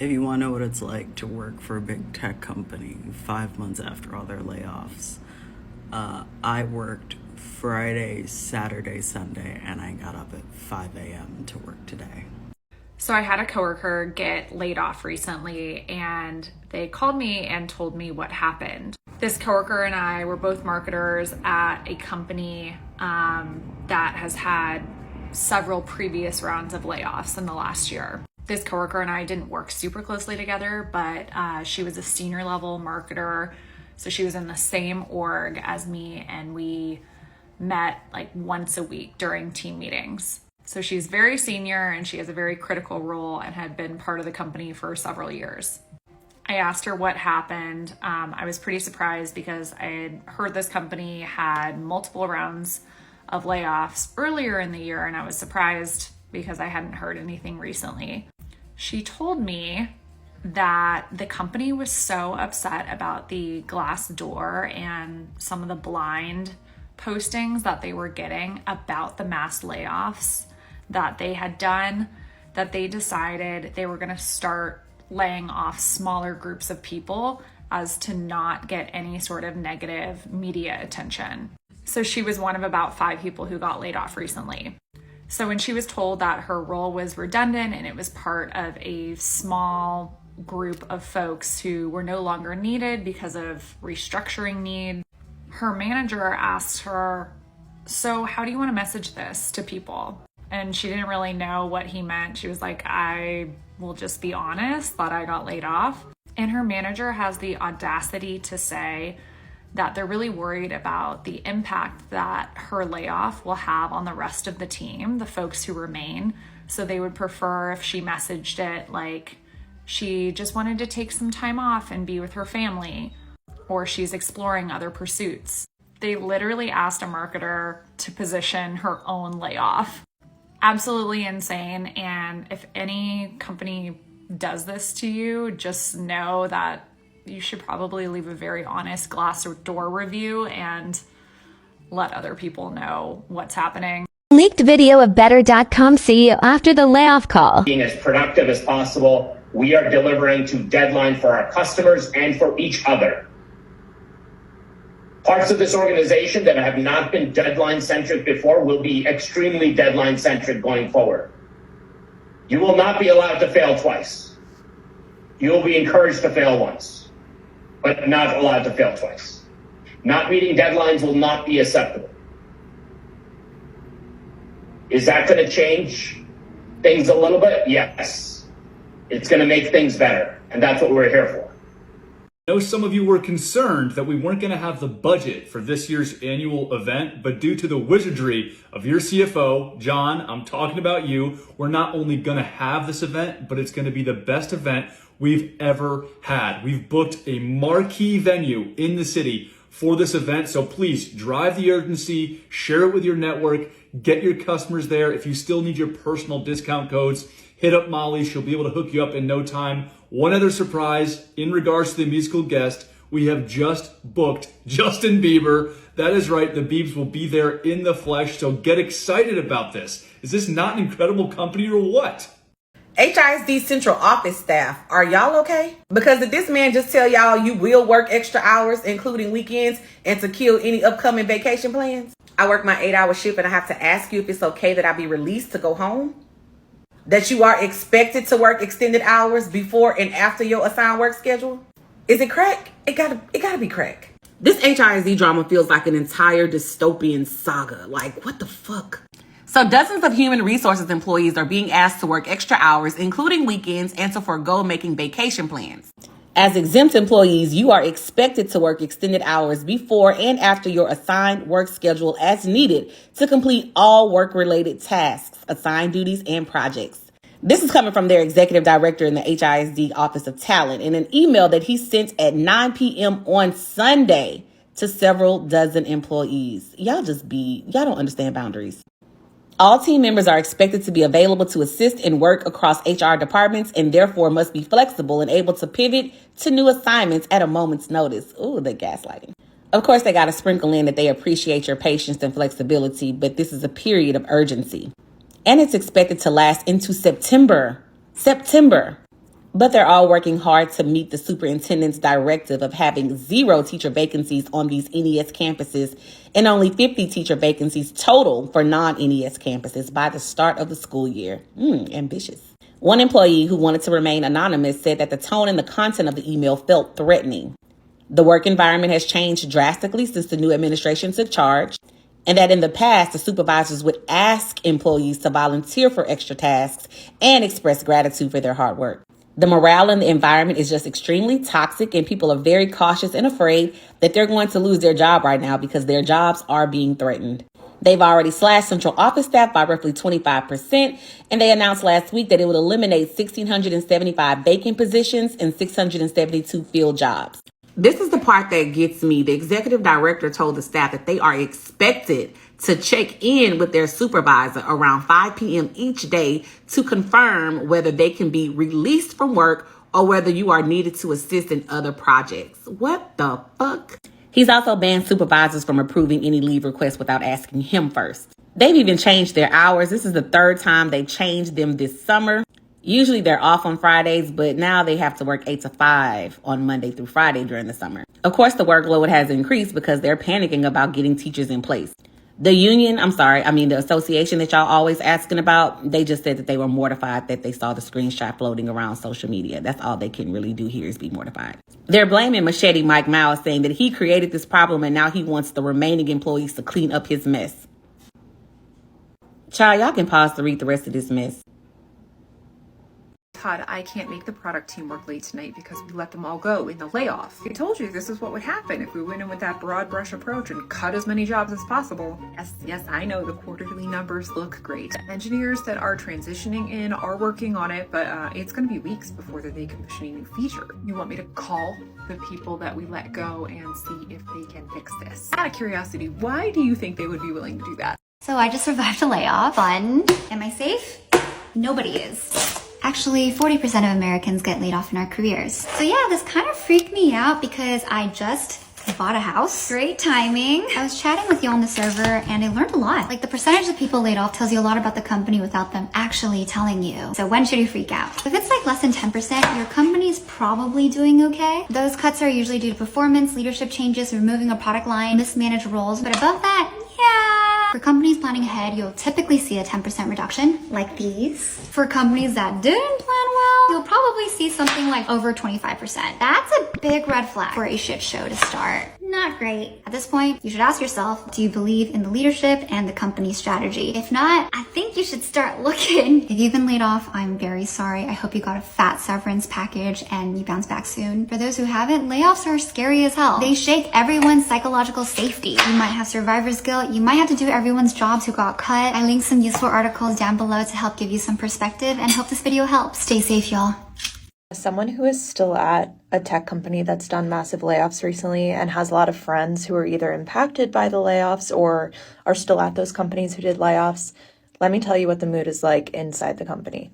If you want to know what it's like to work for a big tech company 5 months after all their layoffs, I worked Friday, Saturday, Sunday, and I got up at 5 a.m. to work today. So I had a coworker get laid off recently, and they called me and told me what happened. This coworker and I were both marketers at a company that has had several previous rounds of layoffs in the last year. This coworker and I didn't work super closely together, but she was a senior level marketer. So she was in the same org as me, and we met like once a week during team meetings. So she's very senior and she has a very critical role and had been part of the company for several years. I asked her what happened. I was pretty surprised because I had heard this company had multiple rounds of layoffs earlier in the year, and I was surprised because I hadn't heard anything recently. She told me that the company was so upset about the Glassdoor and some of the blind postings that they were getting about the mass layoffs that they had done, that they decided they were going to start laying off smaller groups of people as to not get any sort of negative media attention. So she was one of about 5 people who got laid off recently. So when she was told that her role was redundant and it was part of a small group of folks who were no longer needed because of restructuring needs, her manager asked her, "So how do you want to message this to people?" And she didn't really know what he meant. She was like, "I will just be honest that I got laid off." And her manager has the audacity to say that they're really worried about the impact that her layoff will have on the rest of the team, the folks who remain. So they would prefer if she messaged it like she just wanted to take some time off and be with her family, or she's exploring other pursuits. They literally asked a marketer to position her own layoff. Absolutely insane. And if any company does this to you, just know that you should probably leave a very honest Glassdoor review and let other people know what's happening. Leaked video of Better.com CEO after the layoff call. Being as productive as possible, we are delivering to deadline for our customers and for each other. Parts of this organization that have not been deadline-centric before will be extremely deadline-centric going forward. You will not be allowed to fail twice. You will be encouraged to fail once, but not allowed to fail twice. Not meeting deadlines will not be acceptable. Is that going to change things a little bit? Yes. It's going to make things better, and that's what we're here for. I know some of you were concerned that we weren't going to have the budget for this year's annual event, but due to the wizardry of your CFO, John, I'm talking about you, we're not only going to have this event, but it's going to be the best event we've ever had. We've booked a marquee venue in the city for this event, so please drive the urgency, share it with your network, get your customers there. If you still need your personal discount codes, hit up Molly. She'll be able to hook you up in no time. One other surprise in regards to the musical guest, we have just booked Justin Bieber. That is right, the Biebs will be there in the flesh, so get excited about this. Is this not an incredible company or what? HISD Central Office staff, are y'all okay? Because did this man just tell y'all you will work extra hours, including weekends, and to kill any upcoming vacation plans? I work my 8-hour shift and I have to ask you if it's okay that I be released to go home? That you are expected to work extended hours before and after your assigned work schedule? Is it crack? It gotta be crack. This HISD drama feels like an entire dystopian saga. Like, what the fuck? So dozens of human resources employees are being asked to work extra hours, including weekends, and to forego making vacation plans. As exempt employees, you are expected to work extended hours before and after your assigned work schedule as needed to complete all work-related tasks, assigned duties, and projects. This is coming from their executive director in the HISD Office of Talent in an email that he sent at 9 p.m. on Sunday to several dozen employees. Y'all don't understand boundaries. All team members are expected to be available to assist and work across HR departments and therefore must be flexible and able to pivot to new assignments at a moment's notice. Ooh, the gaslighting. Of course, they got to sprinkle in that they appreciate your patience and flexibility, but this is a period of urgency. And it's expected to last into September. but they're all working hard to meet the superintendent's directive of having 0 teacher vacancies on these NES campuses and only 50 teacher vacancies total for non-NES campuses by the start of the school year. Ambitious. One employee who wanted to remain anonymous said that the tone and the content of the email felt threatening. The work environment has changed drastically since the new administration took charge, and that in the past, the supervisors would ask employees to volunteer for extra tasks and express gratitude for their hard work. The morale in the environment is just extremely toxic, and people are very cautious and afraid that they're going to lose their job right now because their jobs are being threatened. They've already slashed central office staff by roughly 25%, and they announced last week that it would eliminate 1,675 vacant positions and 672 field jobs. This is the part that gets me. The executive director told the staff that they are expected to check in with their supervisor around 5 p.m. each day to confirm whether they can be released from work or whether you are needed to assist in other projects. What the fuck? He's also banned supervisors from approving any leave requests without asking him first. They've even changed their hours. This is the 3rd time they've changed them this summer. Usually they're off on Fridays, but now they have to work 8 to 5 on Monday through Friday during the summer. Of course, the workload has increased because they're panicking about getting teachers in place. The association that y'all always asking about, they just said that they were mortified that they saw the screenshot floating around social media. That's all they can really do here is be mortified. They're blaming Machete Mike Miles, saying that he created this problem and now he wants the remaining employees to clean up his mess. Child, y'all can pause to read the rest of this mess. Todd, I can't make the product team work late tonight because we let them all go in the layoff. I told you this is what would happen if we went in with that broad brush approach and cut as many jobs as possible. Yes, I know the quarterly numbers look great. Engineers that are transitioning in are working on it, but it's going to be weeks before they're decommissioning a new feature. You want me to call the people that we let go and see if they can fix this? Out of curiosity, why do you think they would be willing to do that? So I just survived a layoff. Fun. Am I safe? Nobody is. Actually, 40% of Americans get laid off in our careers. So yeah, this kind of freaked me out because I just bought a house. Great timing. I was chatting with you on the server and I learned a lot. Like the percentage of people laid off tells you a lot about the company without them actually telling you. So when should you freak out? If it's like less than 10%, your company's probably doing okay. Those cuts are usually due to performance, leadership changes, removing a product line, mismanaged roles. But above that, yeah. For companies planning ahead, you'll typically see a 10% reduction, like these. For companies that didn't plan well, you'll probably see something like over 25%. That's a big red flag for a shit show to start. Not great. At this point, you should ask yourself, do you believe in the leadership and the company's strategy? If not, I think you should start looking. If you've been laid off, I'm very sorry. I hope you got a fat severance package and you bounce back soon. For those who haven't, layoffs are scary as hell. They shake everyone's psychological safety. You might have survivor's guilt. You might have to do everyone's jobs who got cut. I linked some useful articles down below to help give you some perspective and hope this video helps. Stay safe, y'all. As someone who is still at a tech company that's done massive layoffs recently and has a lot of friends who are either impacted by the layoffs or are still at those companies who did layoffs, let me tell you what the mood is like inside the company.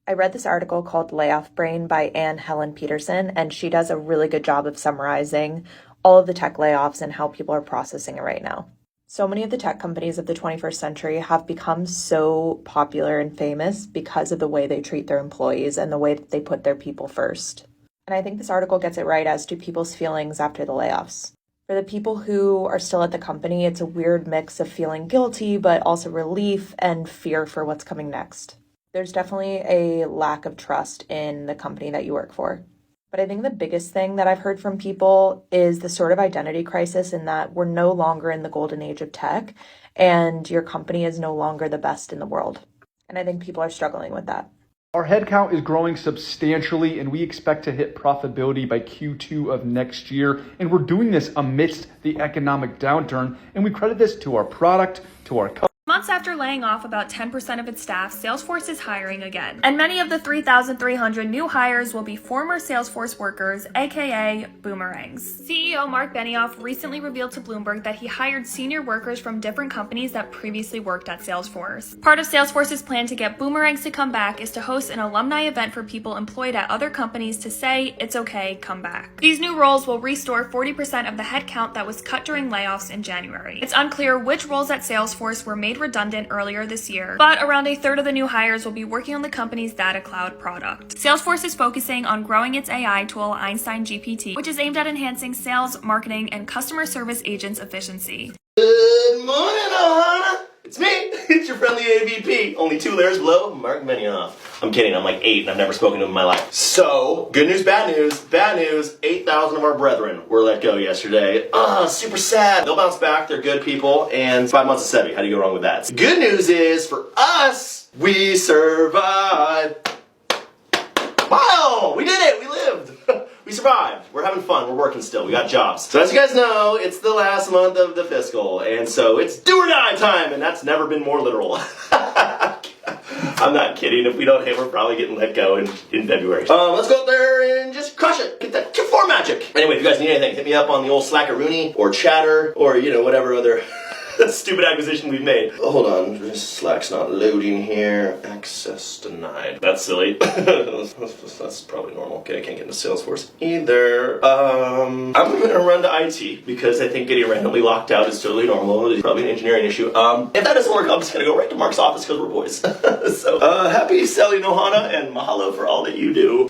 I read this article called Layoff Brain by Anne Helen Peterson, and she does a really good job of summarizing all of the tech layoffs and how people are processing it right now. So many of the tech companies of the 21st century have become so popular and famous because of the way they treat their employees and the way that they put their people first. And I think this article gets it right as to people's feelings after the layoffs. For the people who are still at the company, it's a weird mix of feeling guilty, but also relief and fear for what's coming next. There's definitely a lack of trust in the company that you work for. But I think the biggest thing that I've heard from people is the sort of identity crisis in that we're no longer in the golden age of tech and your company is no longer the best in the world. And I think people are struggling with that. Our headcount is growing substantially and we expect to hit profitability by Q2 of next year. And we're doing this amidst the economic downturn. And we credit this to our product, to our customers. Months after laying off about 10% of its staff, Salesforce is hiring again. And many of the 3,300 new hires will be former Salesforce workers, aka boomerangs. CEO Mark Benioff recently revealed to Bloomberg that he hired senior workers from different companies that previously worked at Salesforce. Part of Salesforce's plan to get boomerangs to come back is to host an alumni event for people employed at other companies to say, it's okay, come back. These new roles will restore 40% of the headcount that was cut during layoffs in January. It's unclear which roles at Salesforce were made redundant redundant earlier this year, but around a third of the new hires will be working on the company's data cloud product. Salesforce is focusing on growing its AI tool, Einstein GPT, which is aimed at enhancing sales, marketing, and customer service agents' efficiency. Good morning, Ohana. It's me. It's your friendly AVP. Only 2 layers below, Mark Benioff. I'm kidding. I'm like 8 and I've never spoken to him in my life. So, good news, bad news. Bad news, 8,000 of our brethren were let go yesterday. Super sad. They'll bounce back. They're good people. And 5 months of SEBI. How do you go wrong with that? Good news is, for us, we survived. Wow! We did it! We lived! We survived. We're having fun. We're working still. We got jobs. So as you guys know, it's the last month of the fiscal, and so it's do or die time, and that's never been more literal. I'm not kidding. If we don't hit, we're probably getting let go in February. Let's go out there and just crush it. Get that Q4 magic. Anyway, if you guys need anything, hit me up on the old Slackaroony or Chatter or, you know, whatever other stupid acquisition we've made. Oh, hold on, Slack's not loading here. Access denied. That's silly. That's probably normal. Okay, I can't get into Salesforce either. I'm gonna run to IT because I think getting randomly locked out is totally normal. It's probably an engineering issue. If that doesn't work, I'm just gonna go right to Mark's office because we're boys. So, happy selling, Ohana, and mahalo for all that you do.